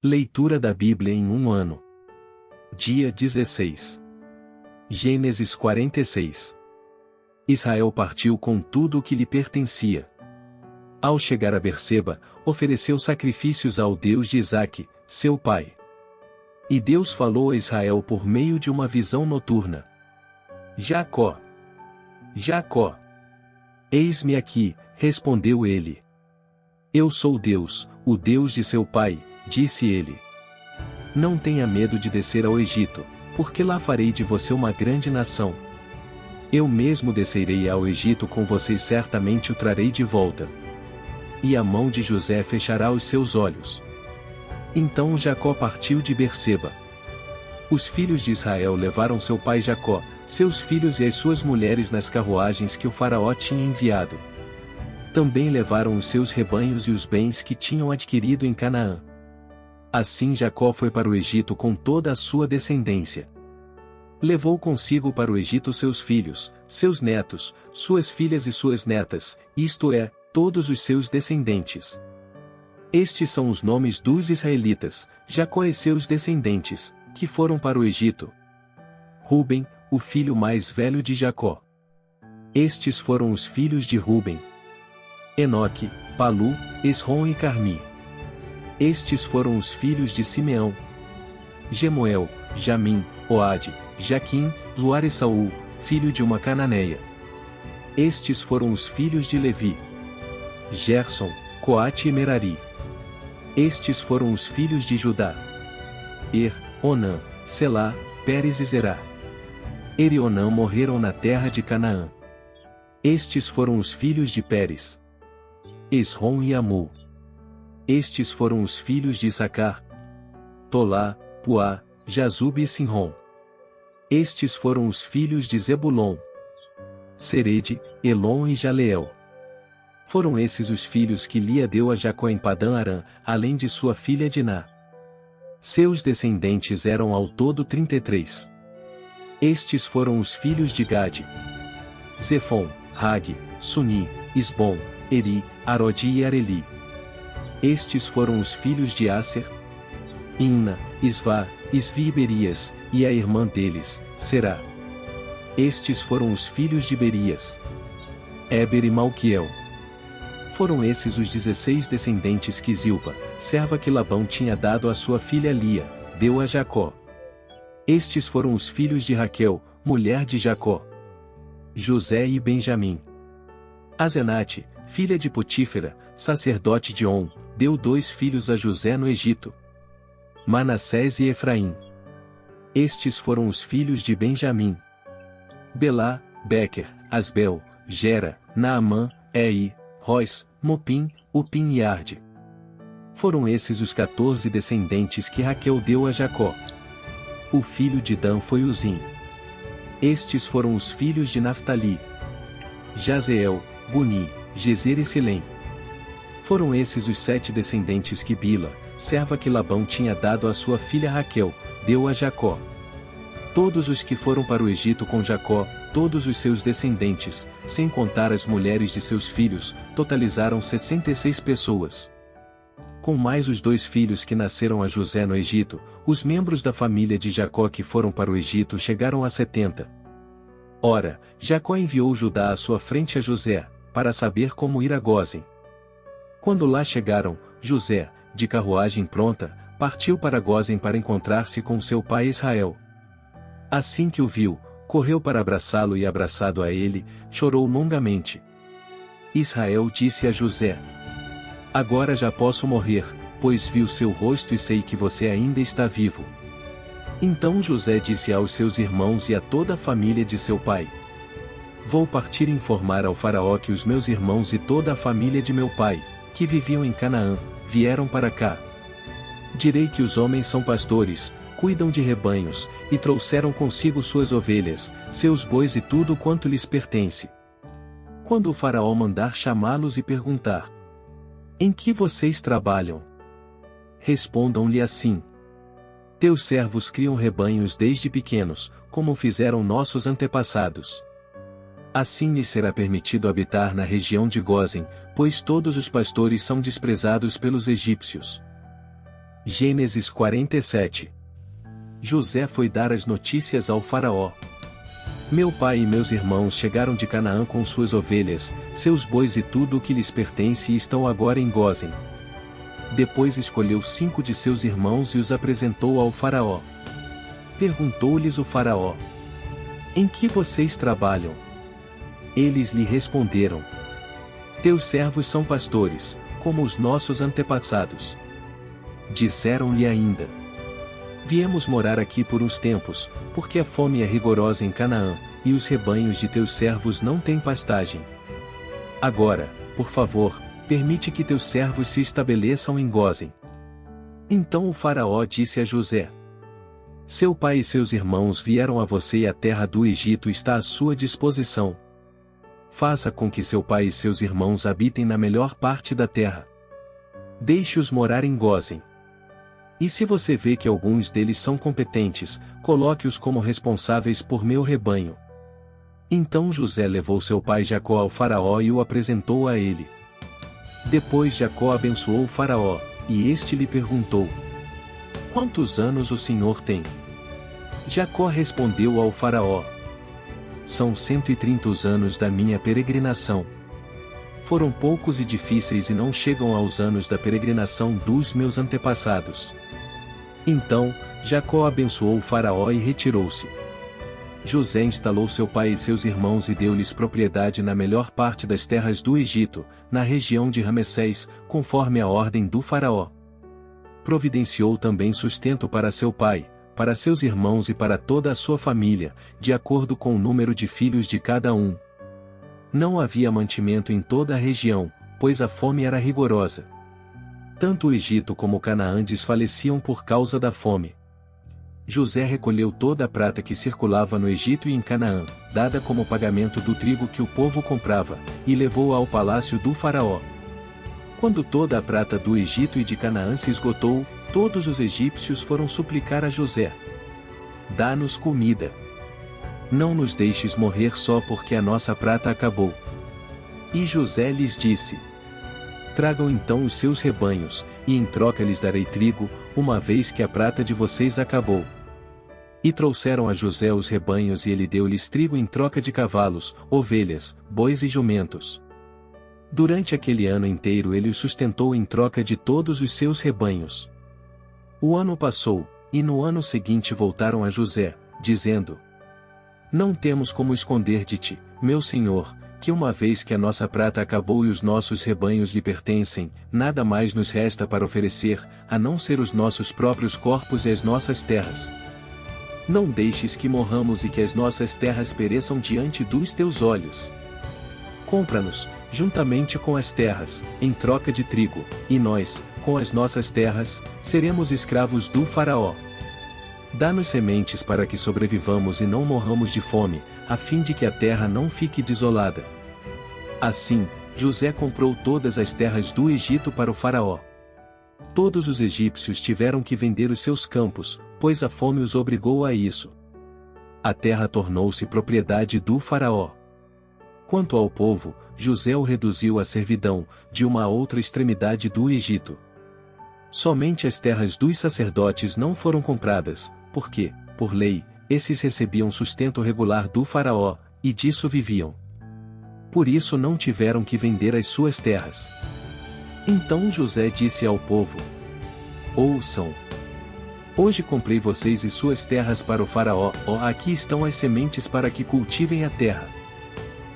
Leitura da Bíblia em um ano. Dia 16. Gênesis 46. Israel partiu com tudo o que lhe pertencia. Ao chegar a Berseba, ofereceu sacrifícios ao Deus de Isaque, seu pai. E Deus falou a Israel por meio de uma visão noturna. Jacó. Jacó. Eis-me aqui, respondeu ele. Eu sou Deus, o Deus de seu pai, disse ele. Não tenha medo de descer ao Egito, porque lá farei de você uma grande nação. Eu mesmo descerei ao Egito com você e certamente o trarei de volta. E a mão de José fechará os seus olhos. Então Jacó partiu de Berseba. Os filhos de Israel levaram seu pai Jacó, seus filhos e as suas mulheres nas carruagens que o faraó tinha enviado. Também levaram os seus rebanhos e os bens que tinham adquirido em Canaã. Assim Jacó foi para o Egito com toda a sua descendência. Levou consigo para o Egito seus filhos, seus netos, suas filhas e suas netas, isto é, todos os seus descendentes. Estes são os nomes dos israelitas, Jacó e seus descendentes, que foram para o Egito. Ruben, o filho mais velho de Jacó. Estes foram os filhos de Ruben: Enoque, Palu, Esrom e Carmi. Estes foram os filhos de Simeão: Gemuel, Jamim, Oade, Jaquim, Zuar e Saul, filho de uma cananeia. Estes foram os filhos de Levi: Gerson, Coate e Merari. Estes foram os filhos de Judá: Onã, Selá, Pérez e Zerá. Er e Onã morreram na terra de Canaã. Estes foram os filhos de Pérez: Esrom e Amul. Estes foram os filhos de Issacar: Tolá, Puá, Jazube e Sinrom. Estes foram os filhos de Zebulon: Serede, Elon e Jaleel. Foram esses os filhos que Lia deu a Jacó em Padã Arã, além de sua filha Diná. Seus descendentes eram ao todo 33. Estes foram os filhos de Gade: Zefon, Rag, Suni, Isbom, Eri, Arodi e Areli. Estes foram os filhos de Aser: Inna, Isvá, Isvi e Berias, e a irmã deles, Será. Estes foram os filhos de Berias: Éber e Malquiel. Foram esses os 16 descendentes que Zilpa, serva que Labão tinha dado à sua filha Lia, deu a Jacó. Estes foram os filhos de Raquel, mulher de Jacó: José e Benjamim. Azenate, filha de Potífera, sacerdote de On, deu 2 filhos a José no Egito: Manassés e Efraim. Estes foram os filhos de Benjamim: Belá, Bequer, Asbel, Gera, Naamã, Ei, Ros, Mopim, Upim e Arde. Foram esses os 14 descendentes que Raquel deu a Jacó. O filho de Dan foi Uzim. Estes foram os filhos de Naftali: Jazeel, Guni, Gezer e Silém. Foram esses os 7 descendentes que Bila, serva que Labão tinha dado à sua filha Raquel, deu a Jacó. Todos os que foram para o Egito com Jacó, todos os seus descendentes, sem contar as mulheres de seus filhos, totalizaram 66 pessoas. Com mais os 2 filhos que nasceram a José no Egito, os membros da família de Jacó que foram para o Egito chegaram a 70. Ora, Jacó enviou Judá à sua frente a José, para saber como ir a Gósen. Quando lá chegaram, José, de carruagem pronta, partiu para Gósen para encontrar-se com seu pai Israel. Assim que o viu, correu para abraçá-lo e abraçado a ele, chorou longamente. Israel disse a José: Agora já posso morrer, pois vi o seu rosto e sei que você ainda está vivo. Então José disse aos seus irmãos e a toda a família de seu pai: Vou partir e informar ao faraó que os meus irmãos e toda a família de meu pai, que viviam em Canaã, vieram para cá. Direi que os homens são pastores, cuidam de rebanhos, e trouxeram consigo suas ovelhas, seus bois e tudo quanto lhes pertence. Quando o faraó mandar chamá-los e perguntar: Em que vocês trabalham? Respondam-lhe assim: Teus servos criam rebanhos desde pequenos, como fizeram nossos antepassados. Assim lhes será permitido habitar na região de Gósen, pois todos os pastores são desprezados pelos egípcios. Gênesis 47. José foi dar as notícias ao faraó. Meu pai e meus irmãos chegaram de Canaã com suas ovelhas, seus bois e tudo o que lhes pertence e estão agora em Gósen. Depois escolheu 5 de seus irmãos e os apresentou ao faraó. Perguntou-lhes o faraó: em que vocês trabalham? Eles lhe responderam: teus servos são pastores, como os nossos antepassados. Disseram-lhe ainda: viemos morar aqui por uns tempos, porque a fome é rigorosa em Canaã, e os rebanhos de teus servos não têm pastagem. Agora, por favor, permite que teus servos se estabeleçam em Gósen. Então o faraó disse a José: seu pai e seus irmãos vieram a você e a terra do Egito está à sua disposição. Faça com que seu pai e seus irmãos habitem na melhor parte da terra. Deixe-os morar em Gósen. E se você vê que alguns deles são competentes, coloque-os como responsáveis por meu rebanho. Então José levou seu pai Jacó ao faraó e o apresentou a ele. Depois Jacó abençoou o faraó, e este lhe perguntou: quantos anos o senhor tem? Jacó respondeu ao faraó: são 130 os anos da minha peregrinação. Foram poucos e difíceis e não chegam aos anos da peregrinação dos meus antepassados. Então, Jacó abençoou o faraó e retirou-se. José instalou seu pai e seus irmãos e deu-lhes propriedade na melhor parte das terras do Egito, na região de Ramessés, conforme a ordem do faraó. Providenciou também sustento para seu pai, para seus irmãos e para toda a sua família, de acordo com o número de filhos de cada um. Não havia mantimento em toda a região, pois a fome era rigorosa. Tanto o Egito como Canaã desfaleciam por causa da fome. José recolheu toda a prata que circulava no Egito e em Canaã, dada como pagamento do trigo que o povo comprava, e levou-a ao palácio do faraó. Quando toda a prata do Egito e de Canaã se esgotou, todos os egípcios foram suplicar a José: dá-nos comida. Não nos deixes morrer só porque a nossa prata acabou. E José lhes disse: tragam então os seus rebanhos, e em troca lhes darei trigo, uma vez que a prata de vocês acabou. E trouxeram a José os rebanhos e ele deu-lhes trigo em troca de cavalos, ovelhas, bois e jumentos. Durante aquele ano inteiro ele os sustentou em troca de todos os seus rebanhos. O ano passou, e no ano seguinte voltaram a José, dizendo: não temos como esconder de ti, meu senhor, que uma vez que a nossa prata acabou e os nossos rebanhos lhe pertencem, nada mais nos resta para oferecer, a não ser os nossos próprios corpos e as nossas terras. Não deixes que morramos e que as nossas terras pereçam diante dos teus olhos. Compra-nos, juntamente com as terras, em troca de trigo, e nós, com as nossas terras, seremos escravos do faraó. Dá-nos sementes para que sobrevivamos e não morramos de fome, a fim de que a terra não fique desolada. Assim, José comprou todas as terras do Egito para o faraó. Todos os egípcios tiveram que vender os seus campos, pois a fome os obrigou a isso. A terra tornou-se propriedade do faraó. Quanto ao povo, José o reduziu à servidão, de uma a outra extremidade do Egito. Somente as terras dos sacerdotes não foram compradas, porque, por lei, esses recebiam sustento regular do faraó, e disso viviam. Por isso não tiveram que vender as suas terras. Então José disse ao povo: ouçam. Hoje comprei vocês e suas terras para o faraó, aqui estão as sementes para que cultivem a terra.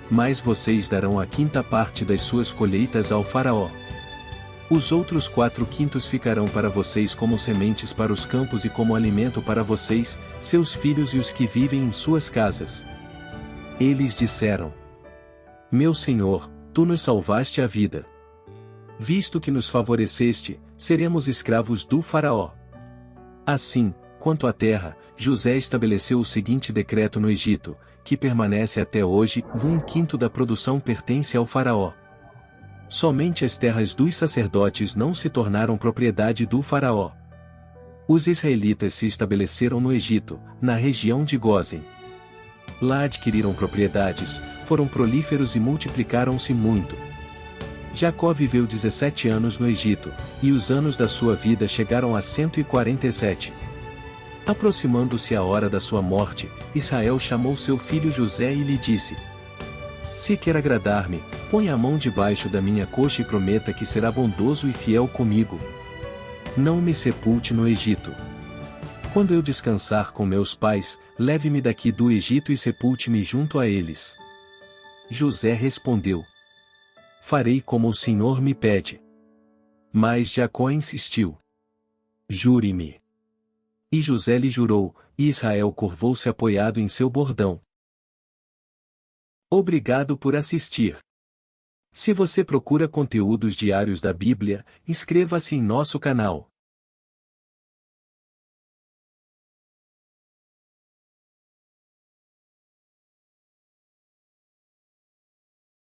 Mas vocês darão a 5ª parte das suas colheitas ao faraó. Os outros 4/5 ficarão para vocês como sementes para os campos e como alimento para vocês, seus filhos e os que vivem em suas casas. Eles disseram: meu senhor, tu nos salvaste a vida. Visto que nos favoreceste, seremos escravos do faraó. Assim, quanto à terra, José estabeleceu o seguinte decreto no Egito, que permanece até hoje: 1/5 da produção pertence ao faraó. Somente as terras dos sacerdotes não se tornaram propriedade do faraó. Os israelitas se estabeleceram no Egito, na região de Gósen. Lá adquiriram propriedades, foram prolíferos e multiplicaram-se muito. Jacó viveu 17 anos no Egito, e os anos da sua vida chegaram a 147. Aproximando-se a hora da sua morte, Israel chamou seu filho José e lhe disse: Se quer agradar-me, põe a mão debaixo da minha coxa e prometa que será bondoso e fiel comigo. Não me sepulte no Egito. Quando eu descansar com meus pais, leve-me daqui do Egito e sepulte-me junto a eles. José respondeu: Farei como o Senhor me pede. Mas Jacó insistiu: Jure-me. E José lhe jurou, e Israel curvou-se apoiado em seu bordão. Obrigado por assistir. Se você procura conteúdos diários da Bíblia, inscreva-se em nosso canal.